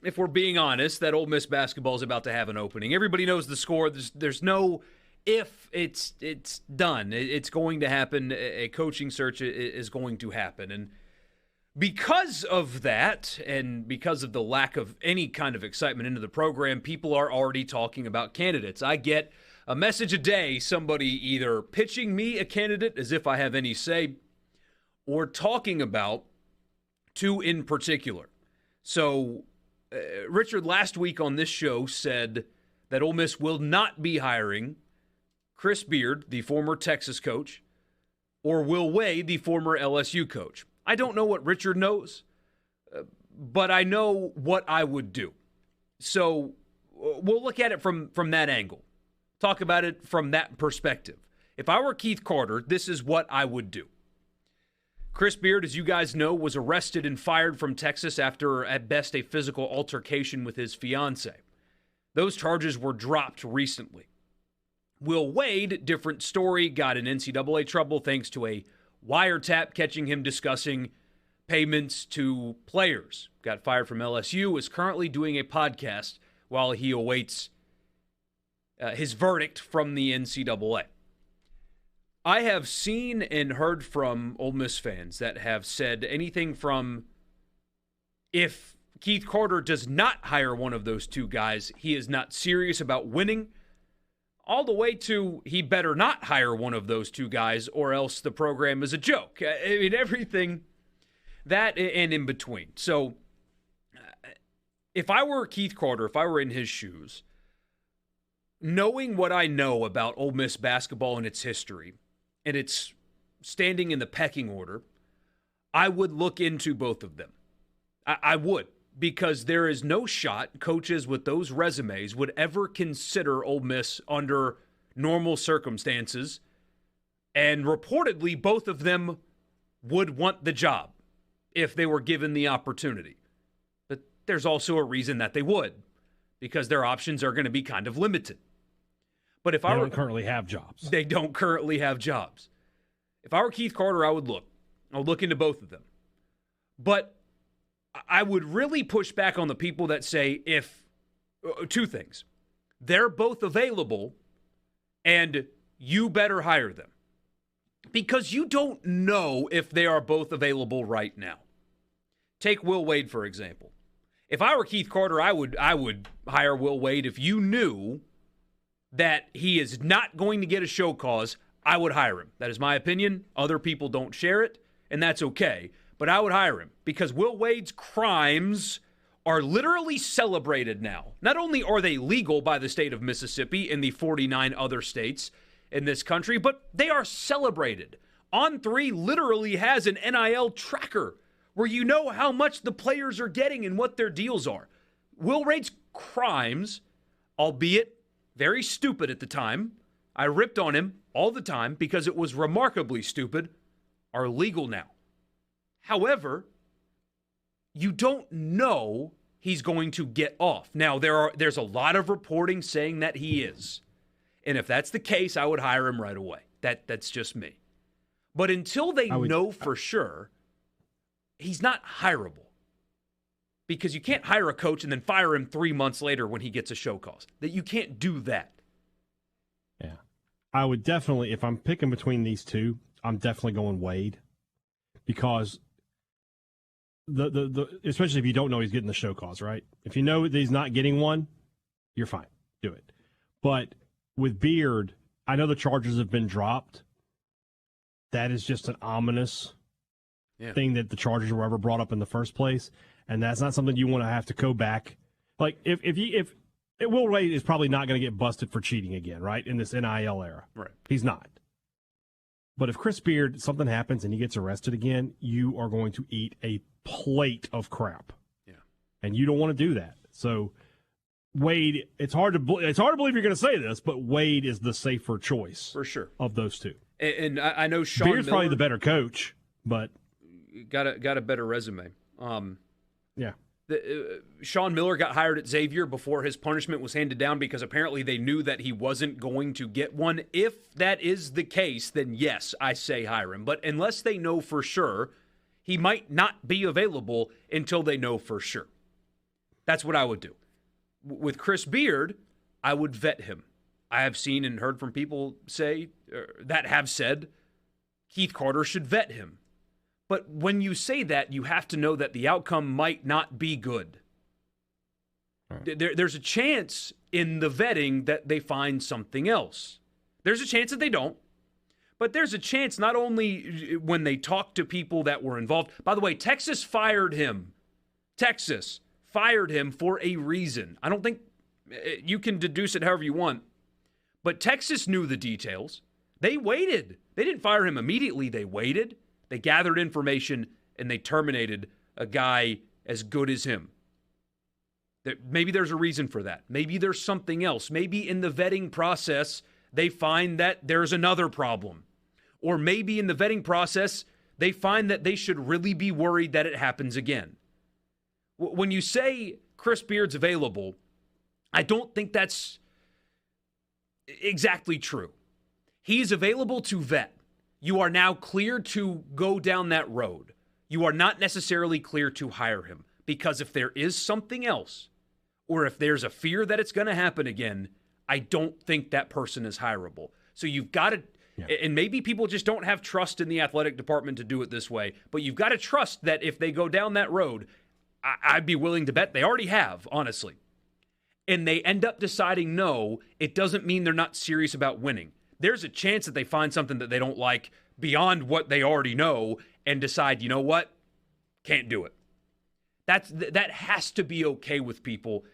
if we're being honest, that Ole Miss basketball is about to have an opening. Everybody knows the score. There's no if. It's done. It's going to happen. A coaching search is going to happen. And because of that, and because of the lack of any kind of excitement into the program, people are already talking about candidates. I get a message a day, somebody either pitching me a candidate as if I have any say, or talking about two in particular. So Richard last week on this show said that Ole Miss will not be hiring Chris Beard, the former Texas coach, or Will Wade, the former LSU coach. I don't know what Richard knows, but I know what I would do. So we'll look at it from that angle. Talk about it from that perspective. If I were Keith Carter, this is what I would do. Chris Beard, as you guys know, was arrested and fired from Texas after, at best, a physical altercation with his fiancée. Those charges were dropped recently. Will Wade, different story, got in NCAA trouble thanks to a wiretap catching him discussing payments to players. Got fired from LSU, is currently doing a podcast while he awaits his verdict from the NCAA. I have seen and heard from Ole Miss fans that have said anything from, if Keith Carter does not hire one of those two guys, he is not serious about winning, all the way to he better not hire one of those two guys or else the program is a joke. I mean, everything that and in between. So if I were Keith Carter, if I were in his shoes, knowing what I know about Ole Miss basketball and its history and its standing in the pecking order, I would look into both of them. I would. Because there is no shot coaches with those resumes would ever consider Ole Miss under normal circumstances. And reportedly, both of them would want the job if they were given the opportunity. But there's also a reason that they would, because their options are going to be kind of limited. But if they don't currently have jobs. They don't currently have jobs. If I were Keith Carter, I would look. I'll look into both of them. But I would really push back on the people that say two things. They're both available, and you better hire them. Because you don't know if they are both available right now. Take Will Wade, for example. If I were Keith Carter, I would hire Will Wade. If you knew that he is not going to get a show cause, I would hire him. That is my opinion. Other people don't share it, and that's okay. But I would hire him because Will Wade's crimes are literally celebrated now. Not only are they legal by the state of Mississippi and the 49 other states in this country, but they are celebrated. On3 literally has an NIL tracker where you know how much the players are getting and what their deals are. Will Wade's crimes, albeit very stupid at the time, I ripped on him all the time because it was remarkably stupid, are legal now. However, you don't know he's going to get off. Now, there's a lot of reporting saying that he is. And if that's the case, I would hire him right away. That's just me. But until they know for sure, he's not hireable. Because you can't hire a coach and then fire him 3 months later when he gets a show cause. That you can't do that. Yeah. I would definitely, if I'm picking between these two, I'm definitely going Wade. Because the especially if you don't know he's getting the show cause, right? If you know that he's not getting one, you're fine. Do it. But with Beard, I know the charges have been dropped. That is just an ominous thing that the charges were ever brought up in the first place, and that's not something you want to have to go back. Like if Will Wade is probably not going to get busted for cheating again, right? In this NIL era, right? He's not. But if Chris Beard, something happens and he gets arrested again, you are going to eat a plate of crap. Yeah. And you don't want to do that. So Wade, it's hard to believe you're going to say this, but Wade is the safer choice. For sure. Of those two. And I know Sean Beard's Miller, probably the better coach, but got a better resume. Yeah. Sean Miller got hired at Xavier before his punishment was handed down because apparently they knew that he wasn't going to get one. If that is the case, then yes, I say hire him. But unless they know for sure, he might not be available until they know for sure. That's what I would do. With Chris Beard, I would vet him. I have seen and heard from people that have said Keith Carter should vet him. But when you say that, you have to know that the outcome might not be good. Right. There's a chance in the vetting that they find something else. There's a chance that they don't. But there's a chance not only when they talk to people that were involved. By the way, Texas fired him. Texas fired him for a reason. I don't think you can deduce it however you want. But Texas knew the details. They waited. They didn't fire him immediately. They waited. They gathered information, and they terminated a guy as good as him. Maybe there's a reason for that. Maybe there's something else. Maybe in the vetting process, they find that there's another problem. Or maybe in the vetting process, they find that they should really be worried that it happens again. When you say Chris Beard's available, I don't think that's exactly true. He's available to vet. You are now clear to go down that road. You are not necessarily clear to hire him, because if there is something else, or if there's a fear that it's going to happen again, I don't think that person is hireable. So you've got to, and maybe people just don't have trust in the athletic department to do it this way, but you've got to trust that if they go down that road, I'd be willing to bet they already have, honestly. And they end up deciding no, it doesn't mean they're not serious about winning. There's a chance that they find something that they don't like beyond what they already know and decide, you know what, can't do it. That has to be okay with people,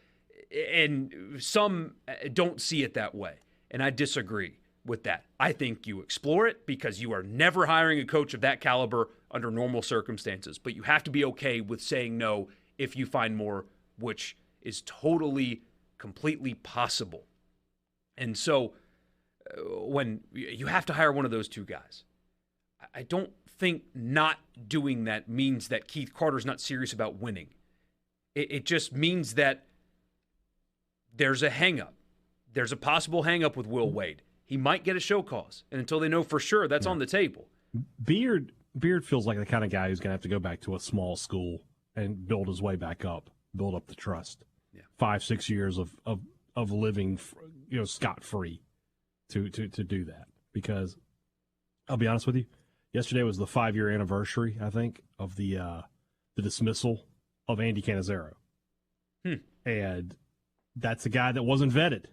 and some don't see it that way, and I disagree with that. I think you explore it because you are never hiring a coach of that caliber under normal circumstances, but you have to be okay with saying no if you find more, which is totally, completely possible. And so when you have to hire one of those two guys, I don't think not doing that means that Keith Carter's not serious about winning. It just means that there's a hang-up. There's a possible hang-up with Will Wade. He might get a show cause, and until they know for sure, that's on the table. Beard feels like the kind of guy who's going to have to go back to a small school and build his way back up, build up the trust. 5-6 years of living, scot-free to do that. Because I'll be honest with you, yesterday was the 5-year anniversary, I think, of the dismissal of Andy Cannizaro. And that's a guy that wasn't vetted.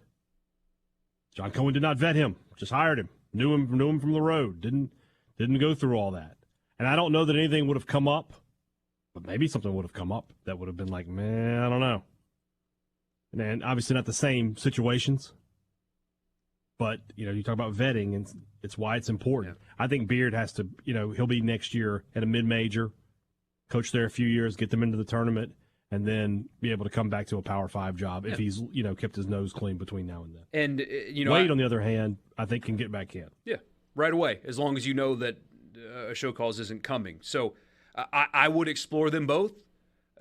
John Cohen did not vet him, just hired him, knew him from the road, didn't go through all that. And I don't know that anything would have come up, but maybe something would have come up that would have been like, man, I don't know. And then obviously not the same situations, but you talk about vetting, and it's why it's important. Yeah. I think Beard has to, he'll be next year at a mid-major, coach there a few years, get them into the tournament, and then be able to come back to a Power 5 job if he's, kept his nose clean between now and then. And, Wade, on the other hand, I think can get back in. Yeah, right away, as long as you know that a show cause isn't coming. So I would explore them both.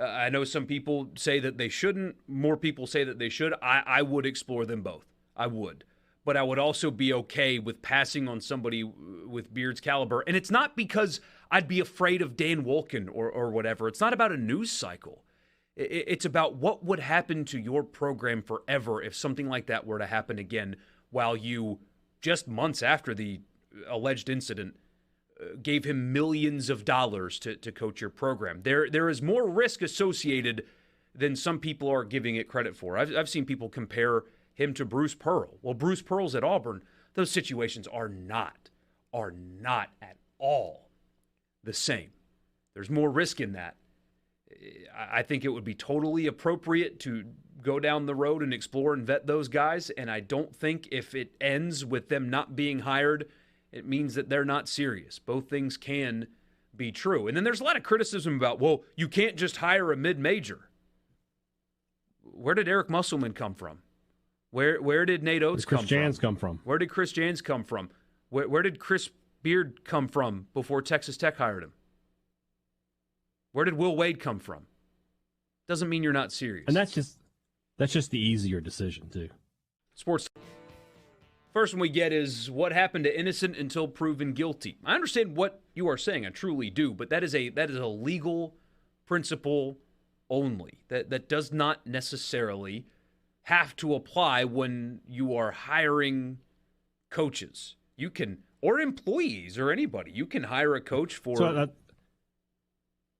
I know some people say that they shouldn't. More people say that they should. I would explore them both. I would. But I would also be okay with passing on somebody with Beard's caliber. And it's not because I'd be afraid of Dan Wolken or whatever. It's not about a news cycle. It's about what would happen to your program forever if something like that were to happen again, while you, just months after the alleged incident, gave him millions of dollars to coach your program. There is more risk associated than some people are giving it credit for. I've seen people compare him to Bruce Pearl. Well, Bruce Pearl's at Auburn. Those situations are not at all the same. There's more risk in that. I think it would be totally appropriate to go down the road and explore and vet those guys, and I don't think if it ends with them not being hired, it means that they're not serious. Both things can be true. And then there's a lot of criticism about, well, you can't just hire a mid-major. Where did Eric Musselman come from? Where did Nate Oates come from? Chris Jans come from? Where did Chris Jans come from? Where did Chris Beard come from before Texas Tech hired him? Where did Will Wade come from? Doesn't mean you're not serious. And that's just the easier decision, too. Sports. First one we get is what happened to innocent until proven guilty. I understand what you are saying. I truly do. But that is a legal principle only. That does not necessarily have to apply when you are hiring coaches. You can, or employees or anybody. You can hire a coach for. So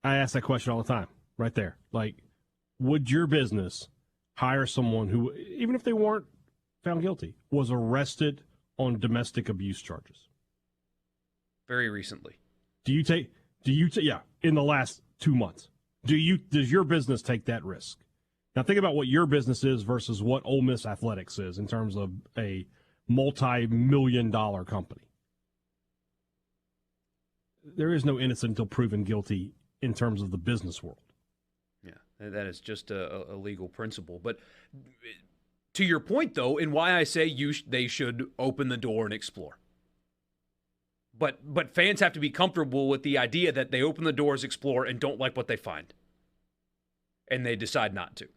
I ask that question all the time, right there. Like, would your business hire someone who, even if they weren't found guilty, was arrested on domestic abuse charges? Very recently. Yeah, in the last 2 months. Does your business take that risk? Now think about what your business is versus what Ole Miss Athletics is in terms of a multi-million-dollar company. There is no innocent until proven guilty in terms of the business world. Yeah, that is just a legal principle. But to your point, though, and why I say they should open the door and explore. But fans have to be comfortable with the idea that they open the doors, explore, and don't like what they find. And they decide not to.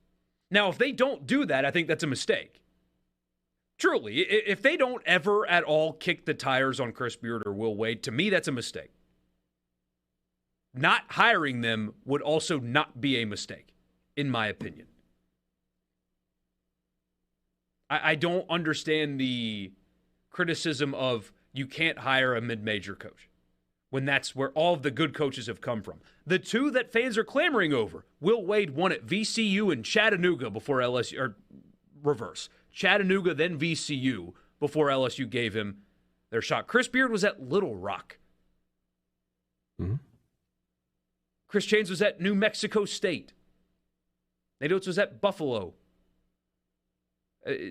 Now, if they don't do that, I think that's a mistake. Truly, if they don't ever at all kick the tires on Chris Beard or Will Wade, to me, that's a mistake. Not hiring them would also not be a mistake, in my opinion. I don't understand the criticism of you can't hire a mid-major coach when that's where all of the good coaches have come from. The two that fans are clamoring over, Will Wade won at VCU and Chattanooga before LSU, or reverse. Chattanooga, then VCU before LSU gave him their shot. Chris Beard was at Little Rock. Mm-hmm. Chris Chains was at New Mexico State. Nate Oates was at Buffalo.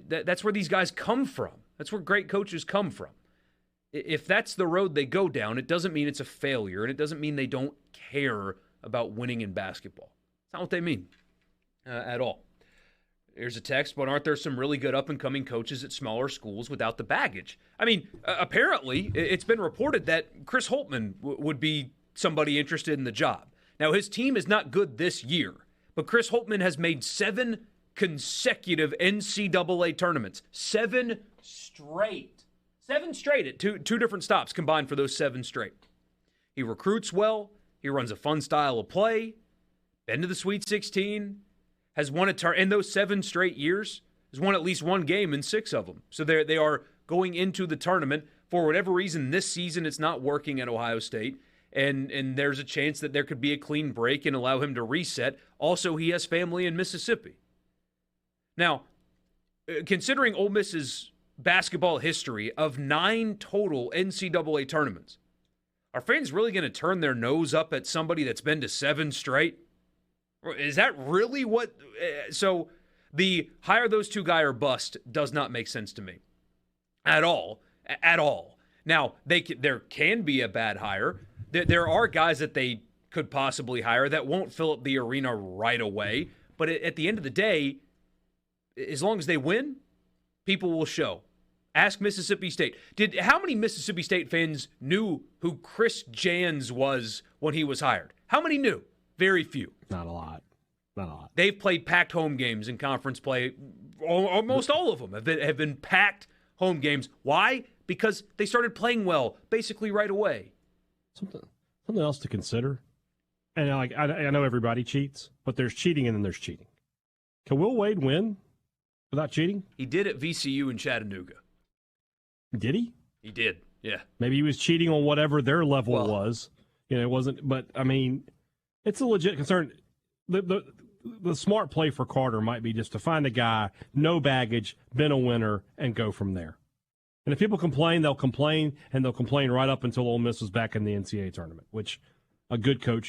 That's where these guys come from. That's where great coaches come from. If that's the road they go down, it doesn't mean it's a failure, and it doesn't mean they don't care about winning in basketball. That's not what they mean at all. Here's a text, but aren't there some really good up-and-coming coaches at smaller schools without the baggage? I mean, apparently, it's been reported that Chris Holtmann would be somebody interested in the job. Now, his team is not good this year, but Chris Holtmann has made 7 consecutive NCAA tournaments. 7 straight. 7 straight at two different stops combined for those 7 straight. He recruits well. He runs a fun style of play. Been to the Sweet 16. Has won in those 7 straight years. Has won at least one game in 6 of them. So they are going into the tournament. For whatever reason, this season it's not working at Ohio State. And there's a chance that there could be a clean break and allow him to reset. Also, he has family in Mississippi. Now, considering Ole Miss's basketball history of 9 total NCAA tournaments, are fans really going to turn their nose up at somebody that's been to 7 straight? Is that really what? So the hire those 2 guy or bust does not make sense to me at all. At all. Now, there can be a bad hire. There are guys that they could possibly hire that won't fill up the arena right away. But at the end of the day, as long as they win, people will show. Ask Mississippi State. How many Mississippi State fans knew who Chris Jans was when he was hired? How many knew? Very few. Not a lot. They've played packed home games in conference play. Almost all of them have been packed home games. Why? Because they started playing well basically right away. Something else to consider. And I know everybody cheats, but there's cheating and then there's cheating. Can Will Wade win without cheating? He did at VCU in Chattanooga. Did he? He did, yeah. Maybe he was cheating on whatever their level was. It wasn't. But, I mean, it's a legit concern. The smart play for Carter might be just to find a guy, no baggage, been a winner, and go from there. And if people complain, they'll complain, and they'll complain right up until Ole Miss is back in the NCAA tournament, which a good coach